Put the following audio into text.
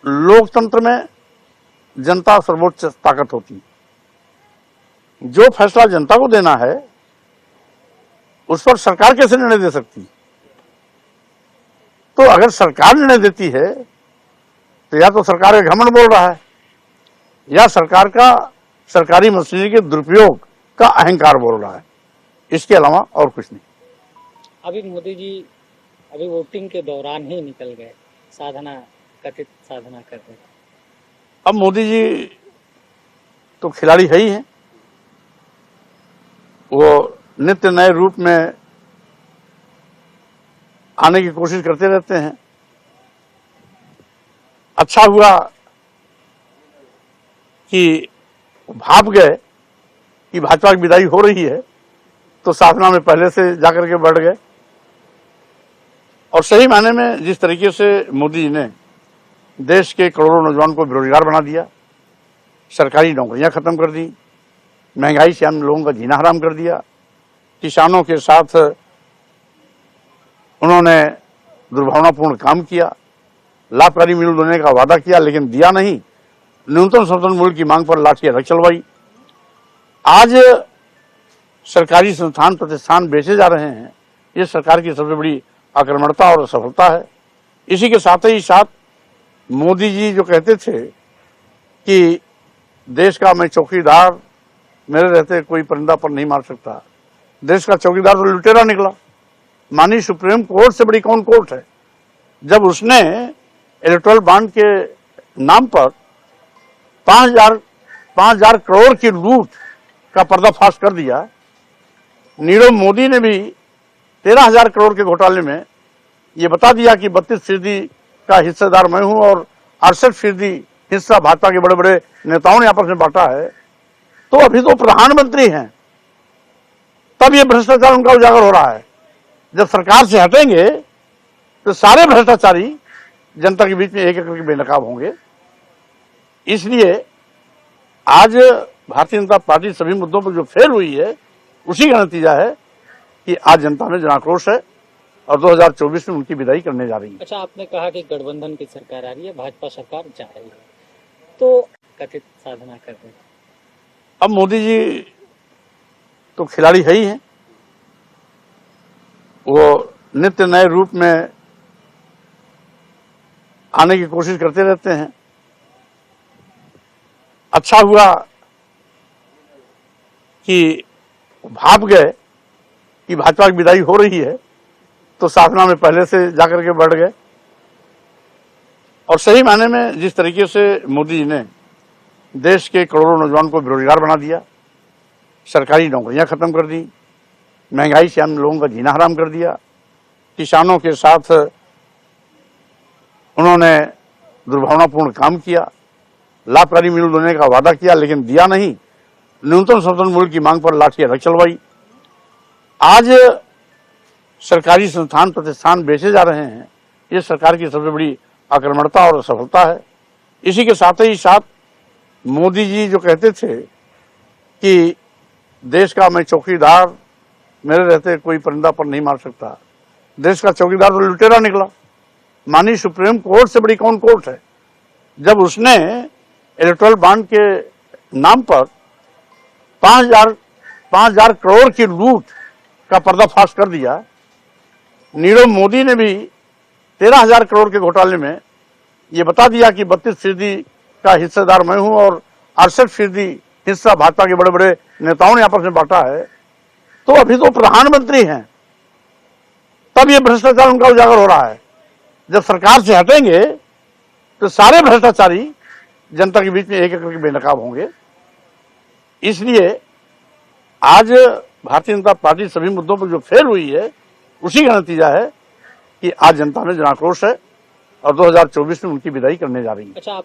लोकतंत्र में जनता सर्वोच्च ताकत होती है। जो फैसला जनता को देना है उस पर सरकार कैसे निर्णय दे सकती? तो अगर सरकार निर्णय देती है तो या तो सरकार का घमंड बोल रहा है या सरकार का सरकारी मशीनरी के दुरुपयोग का अहंकार बोल रहा है, इसके अलावा और कुछ नहीं। अभी मोदी जी अभी वोटिंग के दौरान ही निकल गए, कथित साधना कर रहे थे। अब मोदी जी तो खिलाड़ी है ही हैं, वो नित्य नए रूप में आने की कोशिश करते रहते हैं। अच्छा हुआ कि भाप गए कि भाजपा की विदाई हो रही है, तो साधना में पहले से जाकर के बढ़ गए। और सही मायने में जिस तरीके से मोदी जी ने देश के करोड़ों नौजवान को बेरोजगार बना दिया, सरकारी नौकरियां खत्म कर दी, महंगाई से हम लोगों का जीना हराम कर दिया, किसानों के साथ उन्होंने दुर्भावनापूर्ण काम किया, लाभकारी मूल्य देने का वादा किया लेकिन दिया नहीं, न्यूनतम समर्थन मूल्य की मांग पर लाठियां रख चलवाई। आज सरकारी संस्थान प्रतिष्ठान बेचे जा रहे हैं, ये सरकार की सबसे बड़ी आक्रमणता और असफलता है। इसी के साथ ही साथ मोदी जी जो कहते थे कि देश का मैं चौकीदार, मेरे रहते कोई परिंदा पर नहीं मार सकता, देश का चौकीदार तो लुटेरा निकला। माननीय सुप्रीम कोर्ट से बड़ी कौन कोर्ट है? जब उसने इलेक्टोरल बॉन्ड के नाम पर 5,000 करोड़ की लूट का पर्दाफाश कर दिया, नीरव मोदी ने भी 13,000 करोड़ के घोटाले में ये बता दिया कि 32% का हिस्सेदार मैं हूं और 68% हिस्सा भाजपा के बड़े बड़े नेताओं ने आपस में बांटा है। तो अभी तो प्रधानमंत्री हैं, तब ये भ्रष्टाचार उनका उजागर हो रहा है। जब सरकार से हटेंगे तो सारे भ्रष्टाचारी जनता के बीच में एक एक करके बेनकाब होंगे। इसलिए आज भारतीय जनता पार्टी सभी मुद्दों पर जो फेल हुई है, उसी का नतीजा है कि आज जनता में जनाक्रोश है और 2024 में उनकी विदाई करने जा रही है। अच्छा, आपने कहा कि गठबंधन की सरकार आ रही है, भाजपा सरकार जा रही है, तो कथित साधना कर रहे थे। अब मोदी जी तो खिलाड़ी है ही हैं, वो नित्य नए रूप में आने की कोशिश करते रहते हैं। अच्छा हुआ कि भाप गए कि भाजपा की विदाई हो रही है, तो साधना में पहले से जाकर के बढ़ गए। और सही मायने में जिस तरीके से मोदी जी ने देश के करोड़ों नौजवान को बेरोजगार बना दिया, सरकारी नौकरियां खत्म कर दी, महंगाई से हम लोगों का जीना हराम कर दिया, किसानों के साथ उन्होंने दुर्भावनापूर्ण काम किया, लाभकारी मूल्य देने का वादा किया लेकिन दिया नहीं, न्यूनतम समर्थन मूल्य की मांग पर लाठियां रख चलवाई। आज सरकारी संस्थान प्रतिष्ठान बेचे जा रहे हैं, ये सरकार की सबसे बड़ी आक्रमणता और असफलता है। इसी के साथ ही साथ मोदी जी जो कहते थे कि देश का मैं चौकीदार, मेरे रहते कोई परिंदा पर नहीं मार सकता, देश का चौकीदार तो लुटेरा निकला। माननीय सुप्रीम कोर्ट से बड़ी कौन कोर्ट है? जब उसने इलेक्टोरल बॉन्ड के नाम पर 5,000 करोड़ की लूट का पर्दाफाश कर दिया, नीरव मोदी ने भी 13,000 करोड़ के घोटाले में ये बता दिया कि 32% का हिस्सेदार मैं हूं और 68% हिस्सा भाजपा के बड़े बड़े नेताओं ने आपस में बांटा है। तो अभी तो प्रधानमंत्री हैं, तब ये भ्रष्टाचार उनका उजागर हो रहा है। जब सरकार से हटेंगे तो सारे भ्रष्टाचारी जनता के बीच में एक एक करके बेनकाब होंगे। इसलिए आज भारतीय जनता पार्टी सभी मुद्दों पर जो फेल हुई है, उसी का नतीजा है कि आज जनता में जनाक्रोश है और 2024 में उनकी विदाई करने जा रही है। अच्छा,